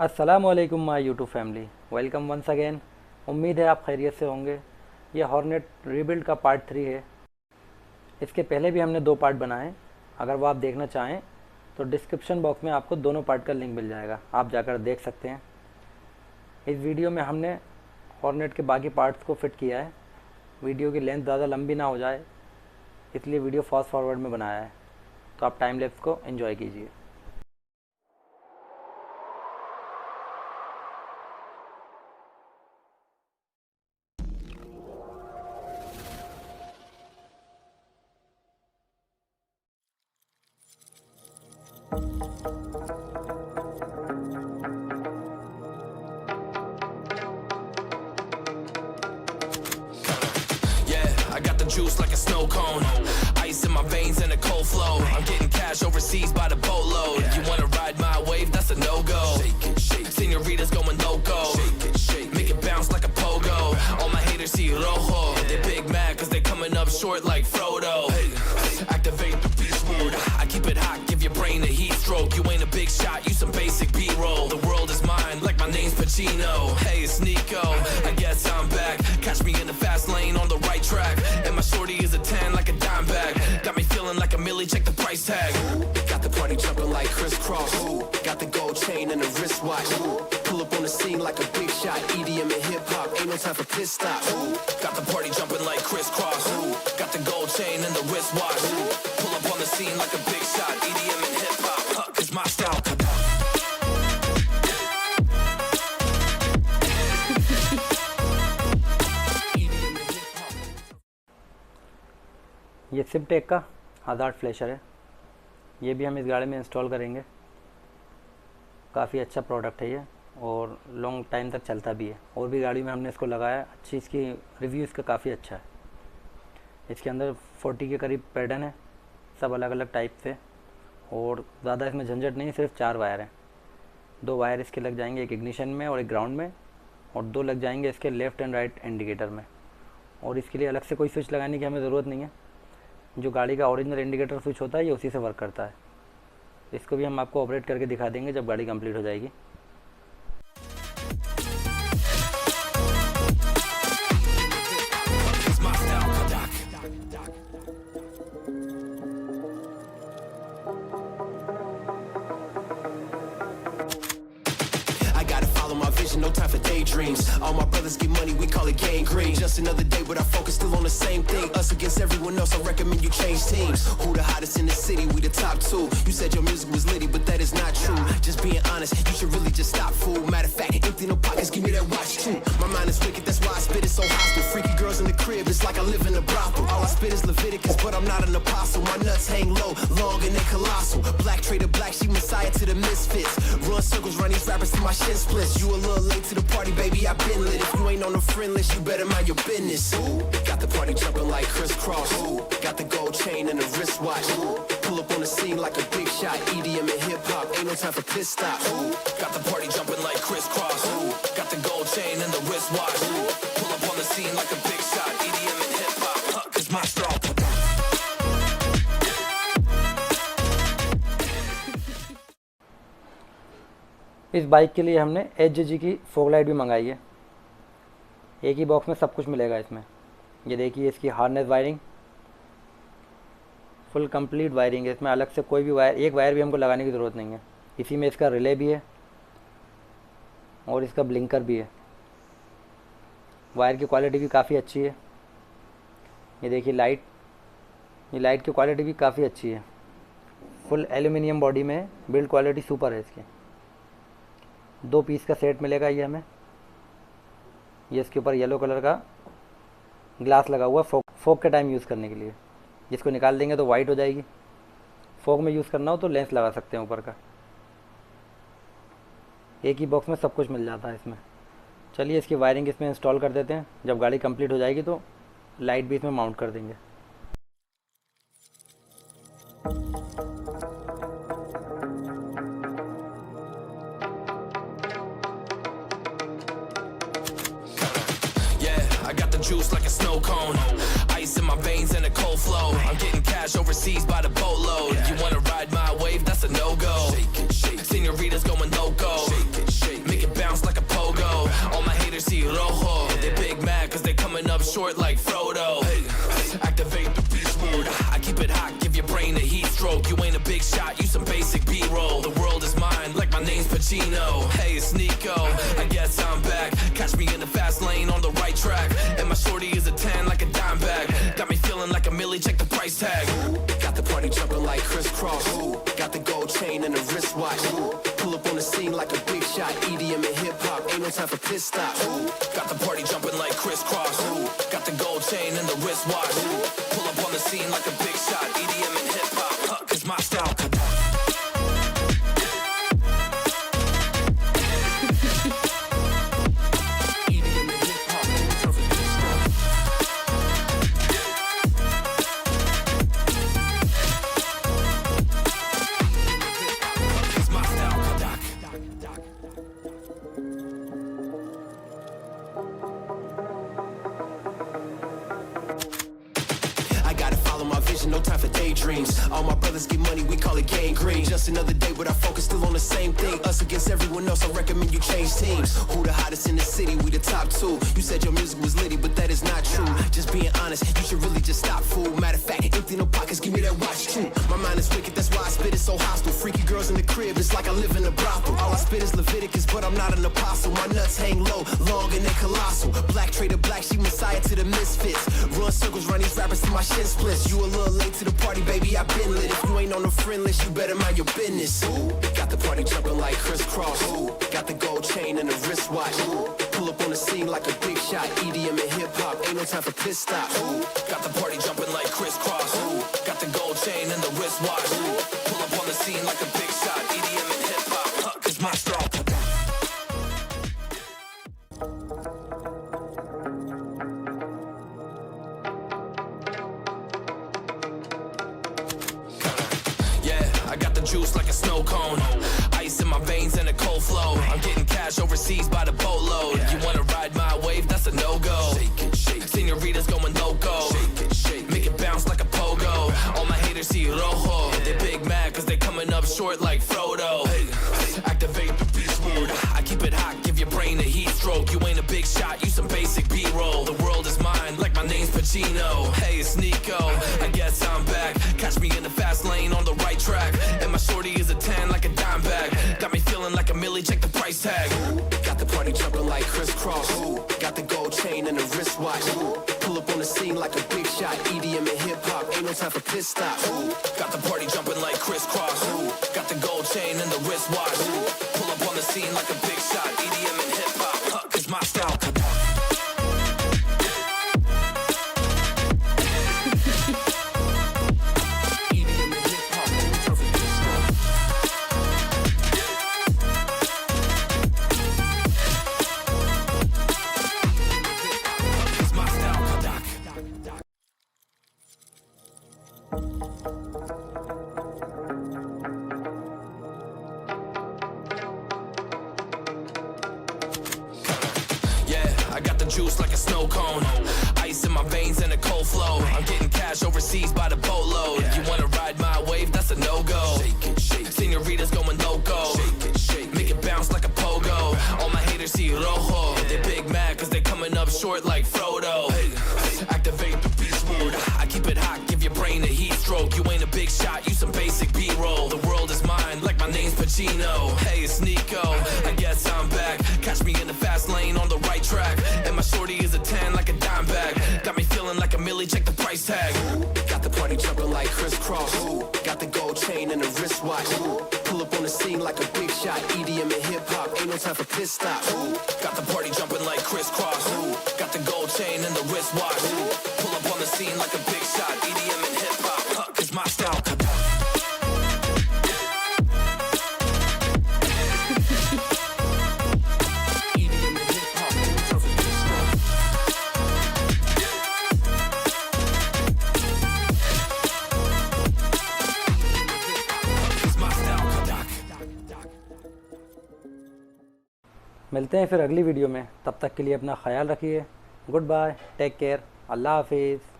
अस्सलामुअलैकुम my YouTube family, welcome once again. उम्मीद है आप खैरियत से होंगे। ये हॉर्नेट रीबिल्ड का पार्ट 3 है। इसके पहले भी हमने 2 पार्ट बनाए। अगर वो आप देखना चाहें तो डिस्क्रिप्शन बॉक्स में आपको दोनों पार्ट का लिंक मिल जाएगा, आप जाकर देख सकते हैं। इस वीडियो में हमने हॉर्नेट के बाकी पार्ट्स को फिट किया है। वीडियो की लेंथ ज़्यादा लंबी ना हो जाए, इसलिए वीडियो फास्ट फॉरवर्ड में बनाया है, तो आप टाइम लैप्स को एंजॉय कीजिए। I got the juice like a snow cone. Ice in my veins and a cold flow. I'm getting cash overseas by the boatload. You wanna ride my wave? That's a no-go. Senoritas going loco. Make it bounce like a pogo. All my haters see rojo. They big mad cause they coming up short like Frodo. Activate the beast mode. I keep it hot, give your brain a heat stroke. You ain't a big shot, you some basic B-roll. The world is mine like my name's Pacino. Hey, it's Nico, I guess I'm back. Catch me in the fast lane on the right track. And my shorty is a 10 like a dime bag. Got me feeling like a millie, check the price tag. Got the party jumping like crisscross. Got the gold chain and the wristwatch. Pull up on the scene like a big shot. EDM and hip hop, ain't no time for pit stops. Got the party jumping like crisscross. Got the gold chain and the wristwatch. Pull up on the scene like a big shot. EDM and hip hop, it's my style. ये सिपटेक का hazard flasher है। ये भी हम इस गाड़ी में install करेंगे। काफ़ी अच्छा प्रोडक्ट है ये और लॉन्ग टाइम तक चलता भी है। और भी गाड़ी में हमने इसको लगाया, अच्छी इसकी रिव्यू इसका काफ़ी अच्छा है। इसके अंदर 40 के करीब पैडन है, सब अलग अलग टाइप से, और ज़्यादा इसमें झंझट नहीं, सिर्फ 4 वायर हैं। 2 वायर इसके लग जाएंगे, एक इग्निशन में और एक ग्राउंड में, और 2 लग जाएंगे इसके लेफ़्ट एंड राइट इंडिकेटर में। और इसके लिए अलग से कोई स्विच लगाने की हमें ज़रूरत नहीं है। जो गाड़ी का ओरिजिनल इंडिकेटर स्विच होता है ये उसी से वर्क करता है। इसको भी हम आपको ऑपरेट करके दिखा देंगे जब गाड़ी कंप्लीट हो जाएगी। No time for daydreams. All my brothers get money, we call it gang green. Just another day, but our focus still on the same thing. Us against everyone else, I recommend you change teams. Who the hottest in the city? We the top 2. You said your music was litty, but that is not true. Just being honest, you should really just stop, fool. Matter of fact, empty no pockets, give me that watch too. My mind is wicked, that's why I spit it so hostile. Freaky girls in the crib, it's like I live in a brothel. All I spit is Leviticus, but I'm not an apostle. My nuts hang low, long and they colossal. Black trader black, she messiah to the misfits. Run circles, run these rappers till my shit splits. You a little late to the party, baby, I been lit. If you ain't on the friend list, you better mind your business. Got the party jumping like crisscross. Got the gold chain and the wristwatch. Pull up on the scene like a big shot. EDM and hip hop, ain't no time for pit stops. Got the party jumping like crisscross. Got the gold chain and the wristwatch. Pull up on the scene like a big shot. EDM and hip hop, it's my style. इस bike के लिए हमने HJG की fog light भी मंगाई है। एक ही box में सब कुछ मिलेगा इसमें। ये देखिए इसकी harness wiring, full complete wiring है। इसमें अलग से कोई भी एक वायर भी हमको लगाने की ज़रूरत नहीं है। इसी में इसका रिले भी है और इसका ब्लिंकर भी है। वायर की क्वालिटी भी काफ़ी अच्छी है। ये देखिए लाइट, ये लाइट की क्वालिटी भी काफ़ी अच्छी है। फुल एल्यूमिनियम बॉडी में है, बिल्ड क्वालिटी सुपर है इसकी। 2 पीस का सेट मिलेगा ये हमें। ये इसके ऊपर येलो कलर का ग्लास लगा हुआ है फोक के टाइम यूज़ करने के लिए। जिसको निकाल देंगे तो वाइट हो जाएगी। फोक में यूज़ करना हो तो लेंस लगा सकते हैं ऊपर का। एक ही बॉक्स में सब कुछ मिल जाता है इसमें। चलिए इसकी वायरिंग इसमें इंस्टॉल कर देते हैं। जब गाड़ी कंप्लीट हो जाएगी तो लाइट भी इसमें माउंट कर देंगे। I got the juice like a snow cone. Ice in my veins and a cold flow. I'm getting cash overseas by the boatload. You wanna ride my wave? That's a no-go. Senoritas going loco. rojo. They big mad cause they coming up short like Frodo. Activate the beast mode. I keep it hot, give your brain a heat stroke. You ain't a big shot, you some basic B-roll. The world is mine, like my name's Pacino. Hey, it's Nico, I guess I'm back. Catch me in the fast lane on the right track. And my shorty is a 10 like a dime bag. Got me feeling like a millie, check the price tag. Got the party jumping like crisscross. Got the gold chain and the wristwatch. Pull up on the scene like a big shot. EDM and hip hop, ain't no time for pit stops. Got the party jumping like crisscross. Got the gold chain and the wristwatch. Pull up on the scene like a big shot. EDM and hip hop, cause my style. No time for daydreams. All my brothers get money, we call it gang green. Just another day, but our focus still on the same thing. Us against everyone else, I recommend you change teams. Who the hottest in the city? We the top two. You said your music was litty, but that is not true. Just being honest, you should really just stop, fool. Matter of fact, empty no pockets, give me that watch too. My mind is wicked, that's why I spit it so hostile. Freaky girls in the crib, it's like I live in a brothel. All I spit is Leviticus, but I'm not an apostle. My nuts hang low, long and they colossal. Black trader black, she messiah to the misfits. Run circles, run these rappers to my shin splits. You a little late to the party, baby, I been lit. If you ain't on the friend list, you better mind your business. Got the party jumping like crisscross. Got the gold chain and the wristwatch. Pull up on the scene like a big shot. EDM and hip hop, ain't no time for pit stops. Got the party jumping like crisscross. Got the gold chain and the wristwatch. Pull up on the scene like a big shot. EDM and hip hop, cause my style. Juice like a snow cone. Ice in my veins and a cold flow. I'm getting cash overseas by the boatload. You wanna ride my wave? That's a no-go. Senoritas going loco. Make it bounce like a pogo. All my haters see rojo. They big mad cause they coming up short like Frodo. Activate the beast mode. I keep it hot, give your brain a heat stroke. You ain't a big shot, you some basic B-roll. The world is mine, like my name's Pacino. Hey, it's Nico, I guess I'm back. Catch me in the fast lane on the right track. And my shorty is a 10 like a dime bag. Got me feeling like a millie, check the price tag. Got the party jumping like crisscross. Got the gold chain and the wristwatch. Pull up on the scene like a big shot. EDM and hip hop, ain't no time for pit stops. Got the party jumping like crisscross. Got the gold chain and the wristwatch. Pull up on the scene like a big shot. EDM and hip hop, cause my style. I got the juice like a snow cone. Ice in my veins and a cold flow. I'm getting cash overseas by the boatload. You wanna ride my wave? That's a no-go. Senoritas going loco. Make it bounce like a pogo. All my haters see rojo. They big mad cause they coming up short like Frodo. Activate the beast mode. I keep it hot, give your brain a heat stroke. You ain't a big shot, you some basic B-roll. The world is mine, like my name's Pacino. Hey, it's Nico, I guess I'm back. Catch me in the fast lane on the right track. And my shorty is a 10 like a dime bag. Got me feeling like a millie, check the price tag. Got the party jumping like crisscross. Got the gold chain and the wristwatch. Pull up on the scene like a big shot. EDM and hip hop, ain't no time for pit stops. Got the party jumping like crisscross. Got the gold chain and the wristwatch. Pull up on the scene like a big shot. EDM and hip hop, cause my style. मिलते हैं फिर अगली video में। तब तक के लिए अपना ख्याल रखिए। गुड बाय, टेक केयर, अल्लाह हाफिज़।